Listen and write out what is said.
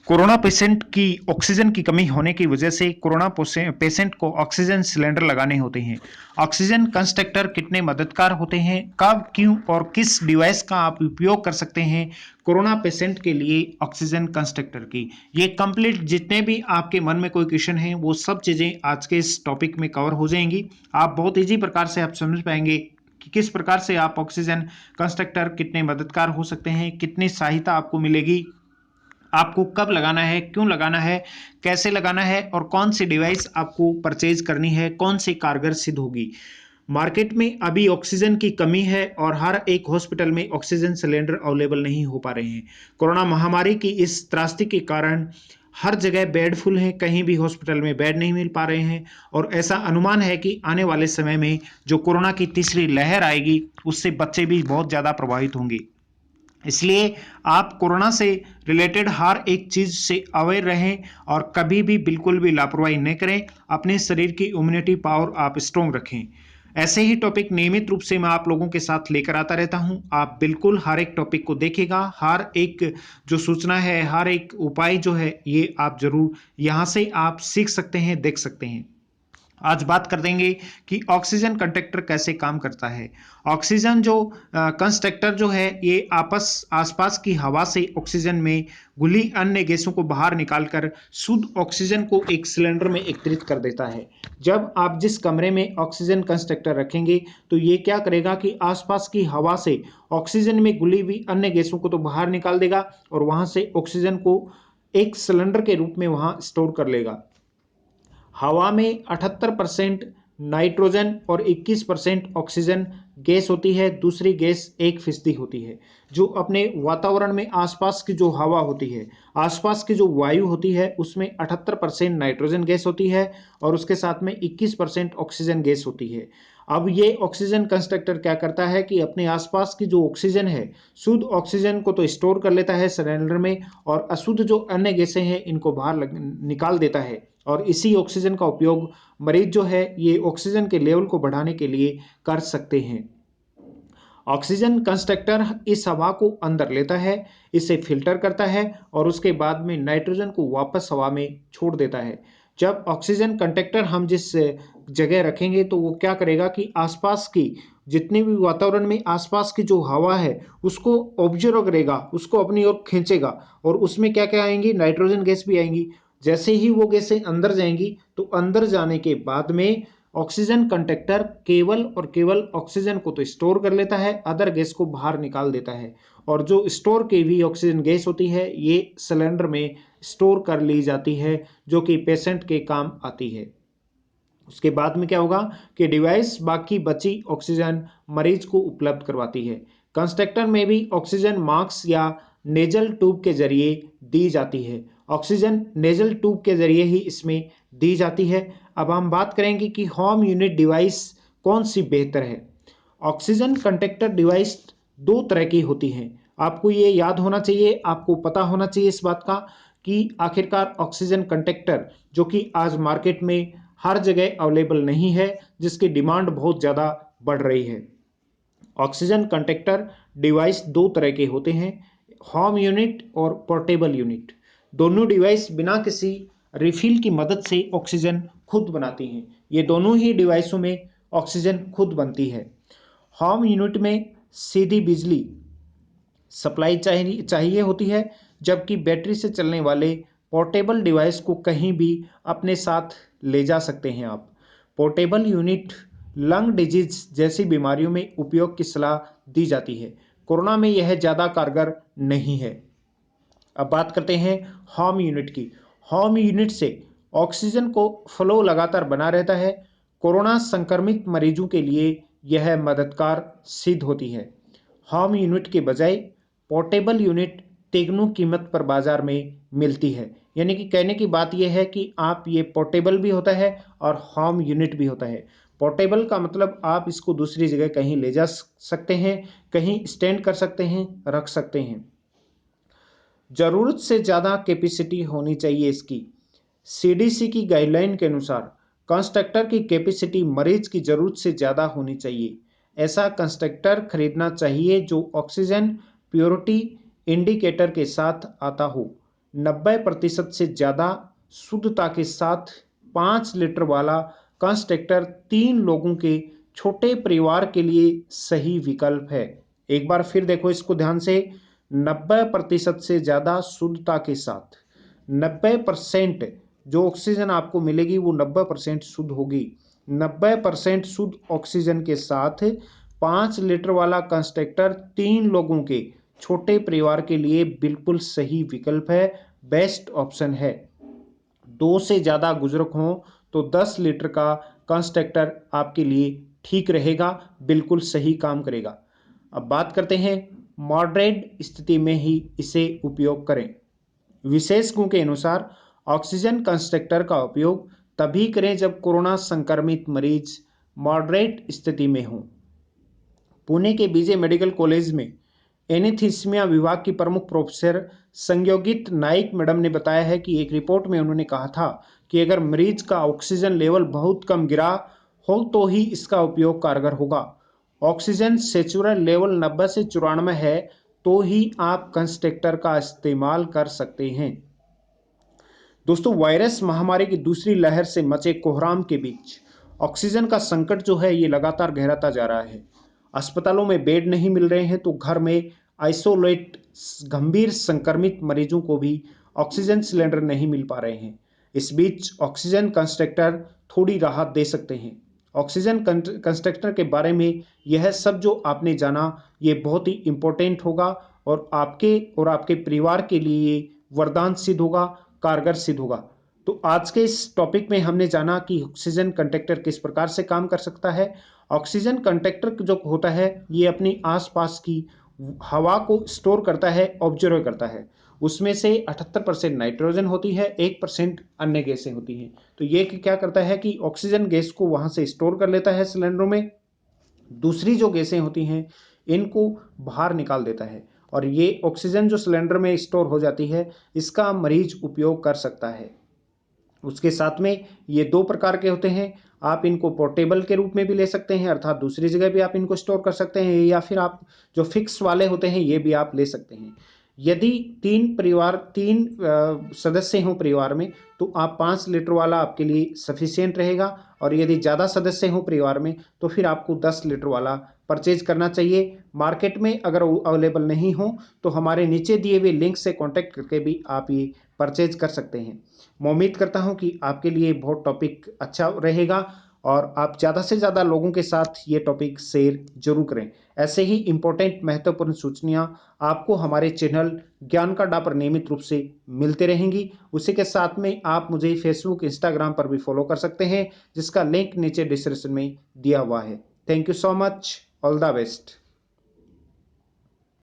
Corona patient की oxygen की कमी होने की वजह से कोरोना पेशेंट को ऑक्सीजन सिलेंडर लगाने होते हैं। ऑक्सीजन कंस्ट्रक्टर कितने मददगार होते हैं, कब, क्यों और किस डिवाइस का आप उपयोग कर सकते हैं कोरोना पेशेंट के लिए ऑक्सीजन कंस्ट्रक्टर की, ये कंप्लीट जितने भी आपके मन में कोई क्वेश्चन है वो सब चीज़ें आज के इस टॉपिक में कवर हो जाएंगी। आप बहुत ईजी प्रकार से आप समझ पाएंगे कि किस प्रकार से आप ऑक्सीजन कंस्ट्रक्टर कितने मददगार हो सकते हैं, कितनी सहायता आपको मिलेगी, आपको कब लगाना है, क्यों लगाना है, कैसे लगाना है और कौन सी डिवाइस आपको परचेज करनी है, कौन सी कारगर सिद्ध होगी। मार्केट में अभी ऑक्सीजन की कमी है और हर एक हॉस्पिटल में ऑक्सीजन सिलेंडर अवेलेबल नहीं हो पा रहे हैं। कोरोना महामारी की इस त्रासदी के कारण हर जगह बेड फुल है, कहीं भी हॉस्पिटल में बेड नहीं मिल पा रहे हैं और ऐसा अनुमान है कि आने वाले समय में जो कोरोना की तीसरी लहर आएगी उससे बच्चे भी बहुत ज़्यादा प्रभावित होंगे। इसलिए आप कोरोना से रिलेटेड हर एक चीज से अवेयर रहें और कभी भी बिल्कुल भी लापरवाही नहीं करें। अपने शरीर की इम्यूनिटी पावर आप स्ट्रॉन्ग रखें। ऐसे ही टॉपिक नियमित रूप से मैं आप लोगों के साथ लेकर आता रहता हूं। आप बिल्कुल हर एक टॉपिक को देखिएगा, हर एक जो सूचना है, हर एक उपाय जो है, ये आप जरूर यहां से आप सीख सकते हैं, देख सकते हैं। आज बात कर देंगे कि ऑक्सीजन कंडक्टर कैसे काम करता है। ऑक्सीजन जो कंस्ट्रक्टर जो है ये आसपास की हवा से ऑक्सीजन में घुली अन्य गैसों को बाहर निकालकर शुद्ध ऑक्सीजन को एक सिलेंडर में एकत्रित कर देता है। जब आप जिस कमरे में ऑक्सीजन कंस्ट्रक्टर रखेंगे तो ये क्या करेगा कि आसपास की हवा से ऑक्सीजन में घुली हुई अन्य गैसों को तो बाहर निकाल देगा और वहां से ऑक्सीजन को एक सिलेंडर के रूप में वहां स्टोर कर लेगा। हवा में 78% नाइट्रोजन और 21% ऑक्सीजन गैस होती है, दूसरी गैस 1% होती है। जो अपने वातावरण में आसपास की जो हवा होती है, आसपास की जो वायु होती है, उसमें 78% नाइट्रोजन गैस होती है और उसके साथ में 21% ऑक्सीजन गैस होती है। अब ये ऑक्सीजन कंस्ट्रक्टर क्या करता है कि अपने आसपास की जो ऑक्सीजन है, शुद्ध ऑक्सीजन को तो स्टोर कर लेता है सिलेंडर में और अशुद्ध जो अन्य गैसें हैं इनको बाहर निकाल देता है और इसी ऑक्सीजन का उपयोग मरीज जो है ये ऑक्सीजन के लेवल को बढ़ाने के लिए कर सकते हैं। ऑक्सीजन कंस्ट्रक्टर इस हवा को अंदर लेता है, इसे फिल्टर करता है और उसके बाद में नाइट्रोजन को वापस हवा में छोड़ देता है। जब ऑक्सीजन कंडक्टर हम जिस जगह रखेंगे तो वो क्या करेगा कि आसपास की जितने भी वातावरण में आसपास की जो हवा है उसको ऑब्जर्व करेगा, उसको अपनी ओर खींचेगा और उसमें क्या क्या आएंगी, नाइट्रोजन गैस भी आएंगी। जैसे ही वो गैसें अंदर जाएंगी तो अंदर जाने के बाद में ऑक्सीजन कंडक्टर केवल और केवल ऑक्सीजन को तो स्टोर कर लेता है, अदर गैस को बाहर निकाल देता है और जो स्टोर की हुई ऑक्सीजन गैस होती है ये सिलेंडर में स्टोर कर ली जाती है जो कि पेशेंट के काम आती है। उसके बाद में क्या होगा कि डिवाइस बाकी बची ऑक्सीजन मरीज को उपलब्ध करवाती है। कंस्ट्रक्टर में भी ऑक्सीजन मास्क या नेजल ट्यूब के जरिए दी जाती है। ऑक्सीजन नेजल ट्यूब के जरिए ही इसमें दी जाती है। अब हम बात करेंगे कि होम यूनिट डिवाइस कौन सी बेहतर है। ऑक्सीजन कंडक्टर डिवाइस दो तरह की होती हैं। आपको ये याद होना चाहिए, आपको पता होना चाहिए इस बात का कि आखिरकार ऑक्सीजन कंडक्टर जो कि आज मार्केट में हर जगह अवेलेबल नहीं है, जिसकी डिमांड बहुत ज़्यादा बढ़ रही है। ऑक्सीजन कंडक्टर डिवाइस दो तरह के होते हैं, होम यूनिट और पोर्टेबल यूनिट। दोनों डिवाइस बिना किसी रिफिल की मदद से ऑक्सीजन खुद बनाती हैं। ये दोनों ही डिवाइसों में ऑक्सीजन खुद बनती है। होम यूनिट में सीधी बिजली सप्लाई चाहिए होती है, जबकि बैटरी से चलने वाले पोर्टेबल डिवाइस को कहीं भी अपने साथ ले जा सकते हैं आप। पोर्टेबल यूनिट लंग डिजीज जैसी बीमारियों में उपयोग की सलाह दी जाती है। कोरोना में यह ज़्यादा कारगर नहीं है। अब बात करते हैं होम यूनिट की। होम यूनिट से ऑक्सीजन को फ्लो लगातार बना रहता है। कोरोना संक्रमित मरीजों के लिए यह मददगार सिद्ध होती है। होम यूनिट के बजाय पोर्टेबल यूनिट तिगुनी कीमत पर बाजार में मिलती है। यानी कि कहने की बात यह है कि आप ये पोर्टेबल भी होता है और होम यूनिट भी होता है। पोर्टेबल का मतलब आप इसको दूसरी जगह कहीं ले जा सकते हैं, कहीं स्टैंड कर सकते हैं, रख सकते हैं। ज़रूरत से ज़्यादा कैपेसिटी होनी चाहिए इसकी। सीडीसी की गाइडलाइन के अनुसार कंस्ट्रक्टर की कैपेसिटी मरीज की ज़रूरत से ज़्यादा होनी चाहिए। ऐसा कंस्ट्रक्टर खरीदना चाहिए जो ऑक्सीजन प्योरिटी इंडिकेटर के साथ आता हो। 90% से ज़्यादा शुद्धता के साथ 5 लीटर वाला कंस्ट्रक्टर 3 लोगों के छोटे परिवार के लिए सही विकल्प है। एक बार फिर देखो इसको ध्यान से, 90% से ज़्यादा शुद्धता के साथ, 90% जो ऑक्सीजन आपको मिलेगी वो 90% शुद्ध होगी। 90% शुद्ध ऑक्सीजन के साथ 5 लीटर वाला कंस्ट्रक्टर 3 लोगों के छोटे परिवार के लिए बिल्कुल सही विकल्प है, बेस्ट ऑप्शन है। 2 से ज़्यादा बुजुर्ग हों तो 10 लीटर का कंस्ट्रक्टर आपके लिए ठीक रहेगा, बिल्कुल सही काम करेगा। अब बात करते हैं मॉडरेट स्थिति में ही इसे उपयोग करें। विशेषज्ञों के अनुसार ऑक्सीजन कंस्ट्रक्टर का उपयोग तभी करें जब कोरोना संक्रमित मरीज मॉडरेट स्थिति में हों। पुणे के बीजे मेडिकल कॉलेज में एनेस्थीसिया विभाग की प्रमुख प्रोफेसर संयोगित नाइक मैडम ने बताया है कि एक रिपोर्ट में उन्होंने कहा था कि अगर मरीज का ऑक्सीजन लेवल बहुत कम गिरा हो तो ही इसका उपयोग कारगर होगा। ऑक्सीजन सेचुरल लेवल 90 से 94 है तो ही आप कंस्ट्रक्टर का इस्तेमाल कर सकते हैं। दोस्तों, वायरस महामारी की दूसरी लहर से मचे कोहराम के बीच ऑक्सीजन का संकट जो है ये लगातार गहराता जा रहा है। अस्पतालों में बेड नहीं मिल रहे हैं तो घर में आइसोलेट गंभीर संक्रमित मरीजों को भी ऑक्सीजन सिलेंडर नहीं मिल पा रहे हैं। इस बीच ऑक्सीजन कंस्ट्रक्टर थोड़ी राहत दे सकते हैं। ऑक्सीजन कंस्ट्रक्टर के बारे में यह सब जो आपने जाना ये बहुत ही इम्पोर्टेंट होगा और आपके परिवार के लिए ये वरदान सिद्ध होगा, कारगर सिद्ध होगा। तो आज के इस टॉपिक में हमने जाना कि ऑक्सीजन कंडक्टर किस प्रकार से काम कर सकता है। ऑक्सीजन कंडक्टर जो होता है ये अपनी आसपास की हवा को स्टोर करता है, ऑब्जर्व करता है। उसमें से 78% नाइट्रोजन होती है, 1% अन्य गैसें होती हैं। तो ये क्या करता है कि ऑक्सीजन गैस को वहां से स्टोर कर लेता है सिलेंडरों में, दूसरी जो गैसें होती हैं इनको बाहर निकाल देता है और ये ऑक्सीजन जो सिलेंडर में स्टोर हो जाती है इसका मरीज उपयोग कर सकता है। उसके साथ में ये 2 प्रकार के होते हैं। आप इनको पोर्टेबल के रूप में भी ले सकते हैं, अर्थात दूसरी जगह भी आप इनको स्टोर कर सकते हैं, या फिर आप जो फिक्स वाले होते हैं ये भी आप ले सकते हैं। यदि 3 सदस्य हों परिवार में तो आप 5 लीटर वाला आपके लिए सफिशियंट रहेगा, और यदि ज़्यादा सदस्य हों परिवार में तो फिर आपको 10 लीटर वाला परचेज करना चाहिए। मार्केट में अगर अवेलेबल नहीं हो तो हमारे नीचे दिए हुए लिंक से कॉन्टैक्ट करके भी आप ये परचेज कर सकते हैं। मैं उम्मीद करता हूं कि आपके लिए बहुत टॉपिक अच्छा रहेगा और आप ज़्यादा से ज़्यादा लोगों के साथ ये टॉपिक शेयर जरूर करें। ऐसे ही इंपॉर्टेंट महत्वपूर्ण सूचनाएं आपको हमारे चैनल ज्ञान का अड्डा पर नियमित रूप से मिलते रहेंगी। उसी के साथ में आप मुझे फेसबुक, इंस्टाग्राम पर भी फॉलो कर सकते हैं, जिसका लिंक नीचे डिस्क्रिप्शन में दिया हुआ है। Thank you so much, all the best.